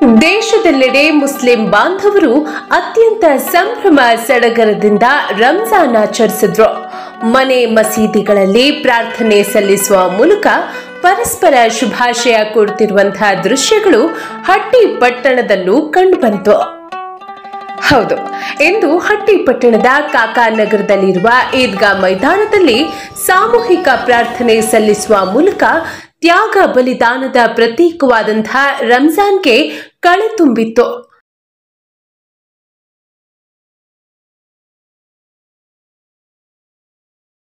ದೇಶದೆಲ್ಲೆಡೆ ಮುಸ್ಲಿಂ ಬಾಂಧವರು ಅತ್ಯಂತ ಸಂಭ್ರಮ ಸಡಗರದಿಂದ ರಂಜಾನ್ ಆಚರಿಸಿದ್ರು. ಮನೆ ಮಸೀದಿಗಳಲ್ಲಿ ಪ್ರಾರ್ಥನೆ ಸಲ್ಲಿಸುವ ಮೂಲಕ ಪರಸ್ಪರ ಶುಭಾಶಯ ಕೊಡುತ್ತಿರುವಂತಹ ದೃಶ್ಯಗಳು ಹಟ್ಟಿ ಪಟ್ಟಣದಲ್ಲೂ ಕಂಡುಬಂತು. ಹೌದು, ಇಂದು ಹಟ್ಟಿ ಪಟ್ಟಣದ ಕಾಕಾನಗರದಲ್ಲಿರುವ ಈದ್ಗಾ ಮೈದಾನದಲ್ಲಿ ಸಾಮೂಹಿಕ ಪ್ರಾರ್ಥನೆ ಸಲ್ಲಿಸುವ ಮೂಲಕ ತ್ಯಾಗ ಬಲಿದಾನದ ಪ್ರತೀಕವಾದಂತಹ ರಂಜಾನ್ಗೆ ಕಳೆ ತುಂಬಿತ್ತು.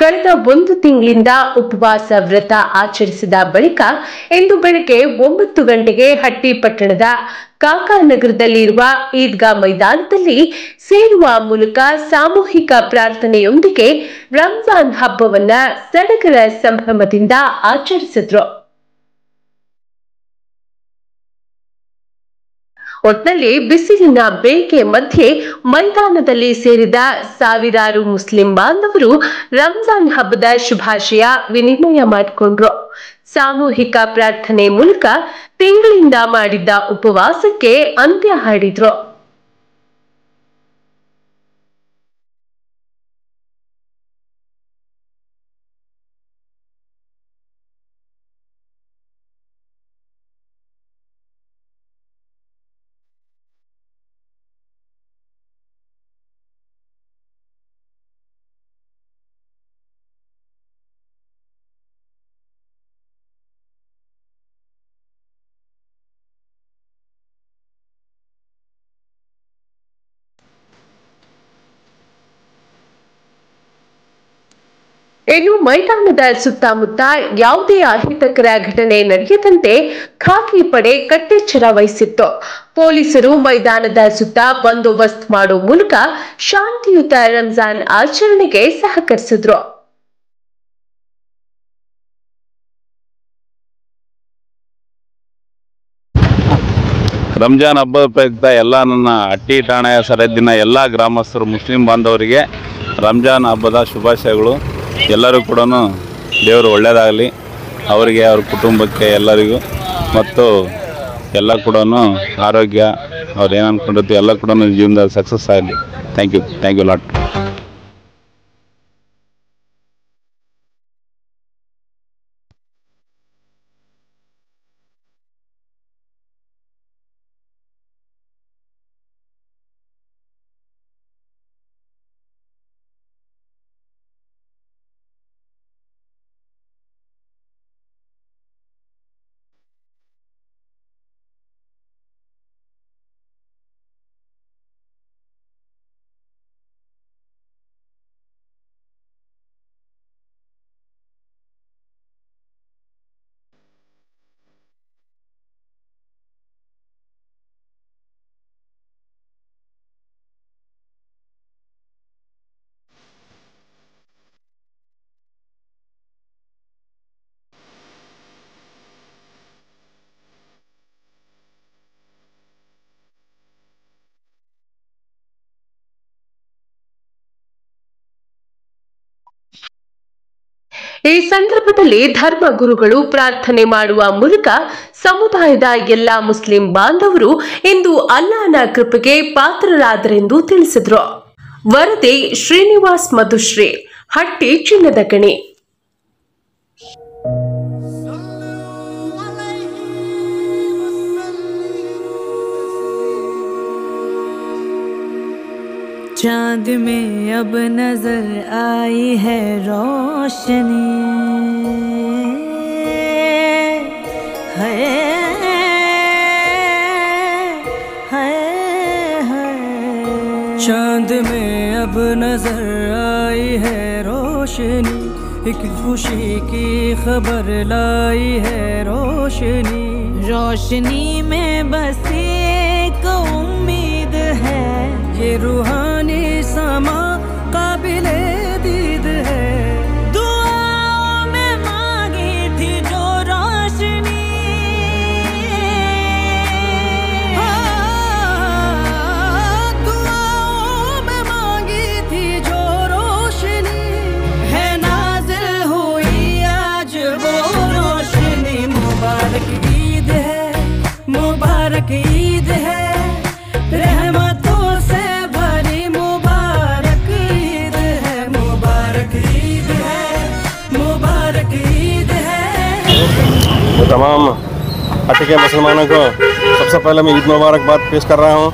ಕಳೆದ 1 ತಿಂಗಳಿಂದ ಉಪವಾಸ ವ್ರತ ಆಚರಿಸಿದ ಬಳಿಕ ಇಂದು ಬೆಳಗ್ಗೆ 9 ಗಂಟೆಗೆ ಹಟ್ಟಿ ಪಟ್ಟಣದ ಕಾಕಾನಗರದಲ್ಲಿರುವ ಈದ್ಗಾ ಮೈದಾನದಲ್ಲಿ ಸೇರುವ ಮೂಲಕ ಸಾಮೂಹಿಕ ಪ್ರಾರ್ಥನೆಯೊಂದಿಗೆ ರಂಜಾನ್ ಹಬ್ಬವನ್ನ ಸಡಗರ ಸಂಭ್ರಮದಿಂದ ಆಚರಿಸಿದ್ರು. ಒಟ್ನಲ್ಲಿ ಬಿಸಿಲಿನ ಬೇಗೆ ಮಧ್ಯೆ ಮೈದಾನದಲ್ಲಿ ಸೇರಿದ ಸಾವಿರಾರು ಮುಸ್ಲಿಂ ಬಾಂಧವರು ರಂಜಾನ್ ಹಬ್ಬದ ಶುಭಾಶಯ ವಿನಿಮಯ ಮಾಡಿಕೊಂಡ್ರು. ಸಾಮೂಹಿಕ ಪ್ರಾರ್ಥನೆ ಮೂಲಕ ತಿಂಗಳಿಂದ ಮಾಡಿದ್ದ ಉಪವಾಸಕ್ಕೆ ಅಂತ್ಯ ಹಾಡಿದ್ರು. ಇನ್ನು ಮೈದಾನದ ಸುತ್ತಮುತ್ತ ಯಾವುದೇ ಅಹಿತಕರ ಘಟನೆ ನಡೆಯದಂತೆ ಖಾಕಿ ಪಡೆ ಕಟ್ಟೆಚ್ಚರ ವಹಿಸಿತ್ತು. ಪೊಲೀಸರು ಮೈದಾನದ ಸುತ್ತ ಬಂದೋಬಸ್ತ್ ಮಾಡುವ ಮೂಲಕ ಶಾಂತಿಯುತ ರಂಜಾನ್ ಆಚರಣೆಗೆ ಸಹಕರಿಸಿದ್ರು. ರಂಜಾನ್ ಹಬ್ಬದ ಪ್ರಯುಕ್ತ ಎಲ್ಲ ನನ್ನ ಹಟ್ಟಿ ಠಾಣೆಯ ಸರಹದ್ದಿನ ಎಲ್ಲ ಗ್ರಾಮಸ್ಥರು ಮುಸ್ಲಿಂ ಬಾಂಧವರಿಗೆ ರಂಜಾನ್ ಹಬ್ಬದ ಶುಭಾಶಯಗಳು. ಎಲ್ಲರೂ ಕೂಡ ದೇವರು ಒಳ್ಳೆಯದಾಗಲಿ, ಅವರಿಗೆ ಅವ್ರ ಕುಟುಂಬಕ್ಕೆ ಎಲ್ಲರಿಗೂ, ಮತ್ತು ಎಲ್ಲ ಕೂಡ ಆರೋಗ್ಯ ಅವ್ರು ಏನು ಅಂದ್ಕೊಂಡಿರ್ತೀವಿ ಎಲ್ಲ ಕೂಡ ಜೀವನದಲ್ಲಿ ಸಕ್ಸಸ್ ಆಗಲಿ. Thank you lot. ಈ ಸಂದರ್ಭದಲ್ಲಿ ಧರ್ಮ ಗುರುಗಳು ಪ್ರಾರ್ಥನೆ ಮಾಡುವ ಮೂಲಕ ಸಮುದಾಯದ ಎಲ್ಲಾ ಮುಸ್ಲಿಂ ಬಾಂಧವರು ಇಂದು ಅಲ್ಲಾಹನ ಕೃಪೆಗೆ ಪಾತ್ರರಾದರೆಂದು ತಿಳಿಸಿದರು. ವರದಿ ಶ್ರೀನಿವಾಸ್ ಮಧುಶ್ರೀ, ಹಟ್ಟಿ ಚಿನ್ನದ ಗಣಿ. चांद में अब नजर आई है रोशनी, है चांद में अब नजर आई है रोशनी, एक खुशी की खबर लाई है रोशनी, रोशनी में बस एक उम्मीद है, ये रूहानी समा काबिले दीद है, दुआओं में मांगी थी जो रोशनी, दुआओं में मांगी थी जो रोशनी, है नाज़िल हुई आज वो रोशनी, मुबारक ईद है, मुबारक ईद है, रहमतों से भरी मुबारक ईद है, मुबारक ईद है, मुबारक ईद है। तमाम हट्टी के मुसलमानों को सबसे पहले मैं ईद मुबारकबाद पेश कर रहा हूँ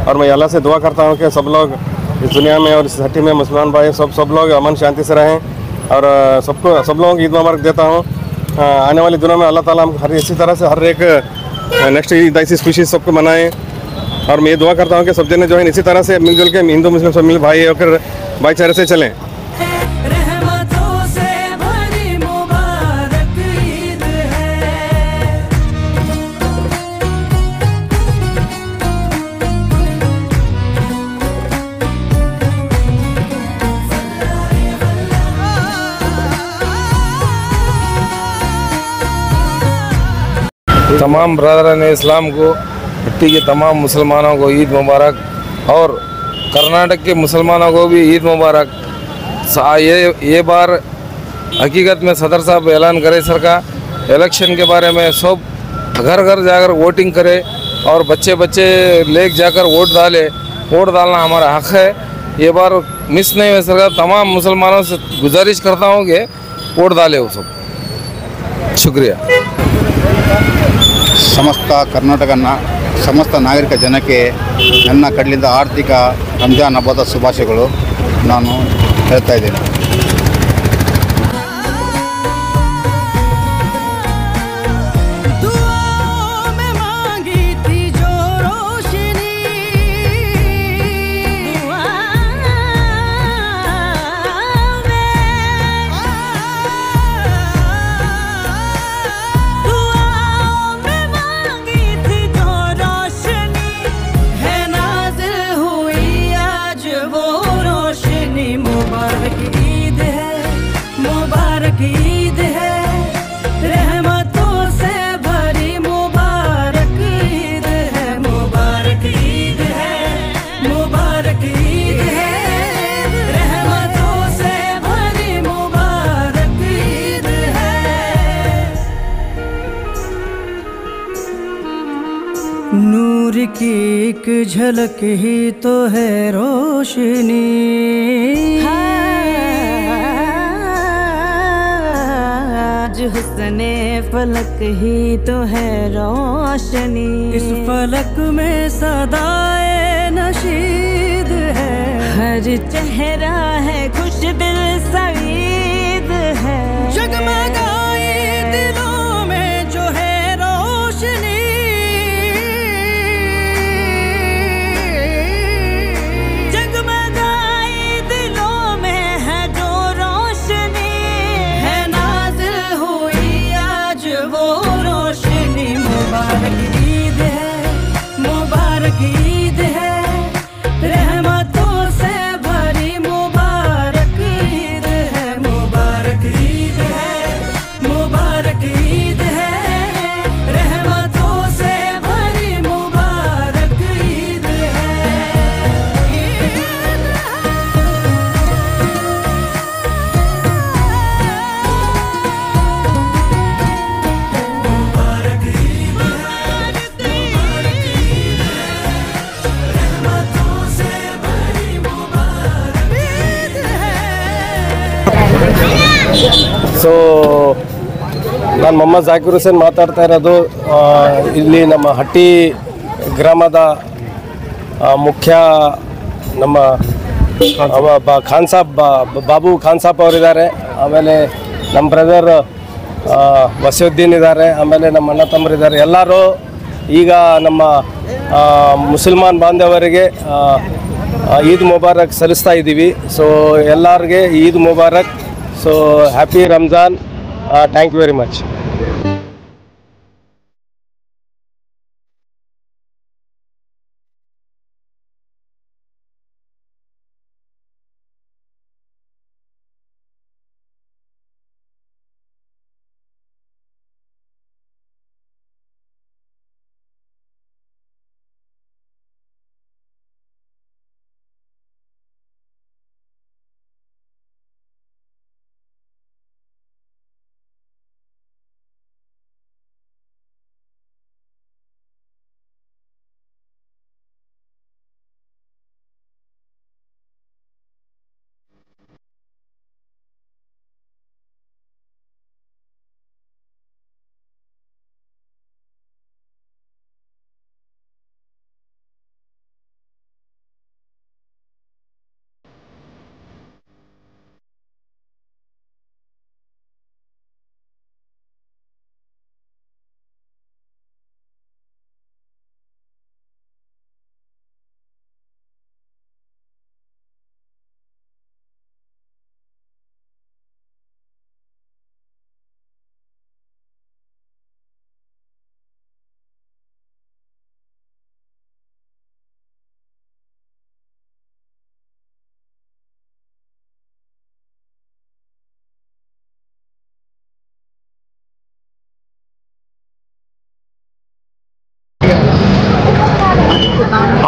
और मैं अल्लाह से दुआ करता हूँ कि सब लोग इस दुनिया में और इस धरती में मुसलमान भाई सब लोग अमन शांति से रहें और सब लोगों को ईद मुबारक देता हूँ। आने वाले दिनों में अल्लाह ताला हम हर इसी तरह से हर एक नेक्स्ट ईद ऐसी खुशी सबको मनाएं और मैं ये दुआ करता हूँ कि सब जने जो है इसी तरह से मिलजुल के हिंदू मुस्लिम सब मिल भाई होकर भाईचारे से चलें। रहमतों से भरी मुबारक ईद है। तमाम ब्रदरान इस्लाम को, भट्टी के तमाम मुसलमानों को ईद मुबारक और कर्नाटक के मुसलमानों को भी ईद मुबारक। ये बार हकीकत में सदर साहब ऐलान करे सरकार इलेक्शन के बारे में सब घर घर जाकर वोटिंग करे और बच्चे ले जाकर वोट डाले। वोट डालना हमारा हक है। ये बार मिस नहीं हो सरकार। तमाम मुसलमानों से गुजारिश करता हूँ कि वोट डाले वो सब। शुक्रिया। ಸಮಸ್ತ ನಾಗರಿಕ ಜನಕ್ಕೆ ನನ್ನ ಕಡೆಯಿಂದ ಆರ್ಥಿಕ ರಂಜಾನ್ ಹಬ್ಬದ ಶುಭಾಶಯಗಳು ನಾನು ಹೇಳ್ತಾ ಇದ್ದೇನೆ। ईद है, रहमतों से भरी मुबारक ईद है। मुबारक ईद है, मुबारक ईद है, रहमतों से भरी मुबारक ईद है। नूर की एक झलक ही तो है रोशनी, हुस्ने फलक ही तो है रोशनी। इस फलक में सदाए नशीद है, हर चेहरा है खुश दिल सईद है। जगमगाए दिलों में जो है रोशनी, जगमगाए दिलों में है जो रोशनी, है नाज़िल हुई आज वो रोशनी। मुबारक ईद है, मुबारक ईद है, रहमतों से भरी मुबारक ईद है। मुबारक ईद है, मुबारक ईद है, रहमतों से भरी मुबारक ईद है। ಸೊ ನಾನು ಮೊಹಮ್ಮದ್ ಜಾಕಿರ್ ಹುಸೇನ್ ಮಾತಾಡ್ತಾ ಇರೋದು ಇಲ್ಲಿ ನಮ್ಮ ಹಟ್ಟಿ ಗ್ರಾಮದ ಮುಖ್ಯ ನಮ್ಮ ಖಾನ್ ಸಾಬ್ ಬಾಬು ಖಾನ್ ಸಾಬ್ ಅವರಿದ್ದಾರೆ, ಆಮೇಲೆ ನಮ್ಮ ಬ್ರದರ್ ವಸೀವುದ್ದೀನ್ ಇದ್ದಾರೆ, ಆಮೇಲೆ ನಮ್ಮ ಅಣ್ಣ ತಮ್ಮರಿದ್ದಾರೆ. ಎಲ್ಲರೂ ಈಗ ನಮ್ಮ ಮುಸಲ್ಮಾನ್ ಬಾಂಧವರಿಗೆ ಈದ್ ಮುಬಾರಕ್ ಸಲ್ಲಿಸ್ತಾ ಇದ್ದೀವಿ. ಸೊ ಎಲ್ಲರಿಗೆ ಈದ್ ಮುಬಾರಕ್. So happy Ramzan. Thank you very much.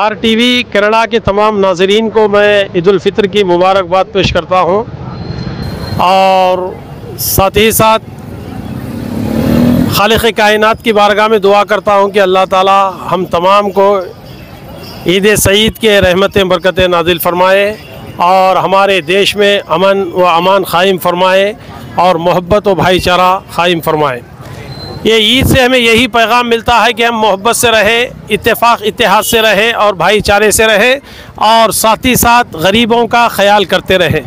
RTV Canada के तमाम नाज़रीन को मैं ईद उल फितर की मुबारकबाद पेश करता हूँ और साथ ही साथ खालिक़ कायनात की बारगाह में दुआ करता हूँ कि अल्लाह ताला हम तमाम को ईद सईद के रहमतें बरकतें नाजिल फरमाए और हमारे देश में अमन व अमान क़ायम फरमाए और मोहब्बत व भाईचारा क़ायम फरमाए। ये ईद से हमें यही पैगाम मिलता है कि हम मोहब्बत से रहें, इत्तेफाक इत्तेहाद से रहें और भाईचारे से रहें और साथ ही साथ गरीबों का ख्याल करते रहें।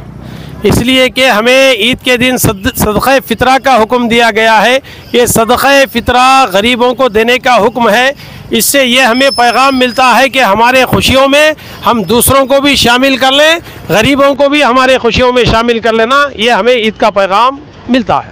इसलिए कि हमें ईद के दिन सदक़े फ़ितरा का हुक्म दिया गया है। ये सदक़े फ़ितरा गरीबों को देने का हुक्म है। इससे ये हमें पैगाम मिलता है कि हमारे खुशियों में हम दूसरों को भी शामिल कर लें, गरीबों को भी हमारे खुशियों में शामिल कर लेना, ये हमें ईद का पैगाम मिलता है।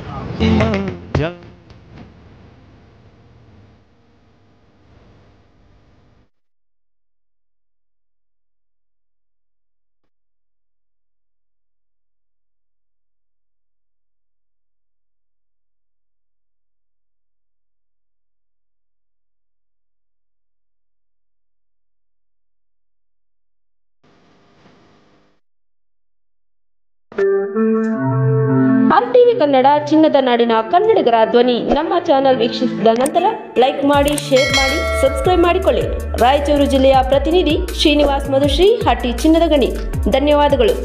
RTV ಕನ್ನಡ ಚಿನ್ನದ ನಾಡಿನ ಕನ್ನಡಿಗರ ಧ್ವನಿ ನಮ್ಮ ಚಾನೆಲ್ ವೀಕ್ಷಿಸಿದ ನಂತರ ಲೈಕ್ ಮಾಡಿ, ಶೇರ್ ಮಾಡಿ, ಸಬ್ಸ್ಕ್ರೈಬ್ ಮಾಡಿಕೊಳ್ಳಿ। ರಾಯಚೂರು ಜಿಲ್ಲೆಯ ಪ್ರತಿನಿಧಿ ಶ್ರೀನಿವಾಸ್ ಮಧುಶ್ರೀ, ಹಟ್ಟಿ ಚಿನ್ನದ ಗಣಿ। ಧನ್ಯವಾದಗಳು।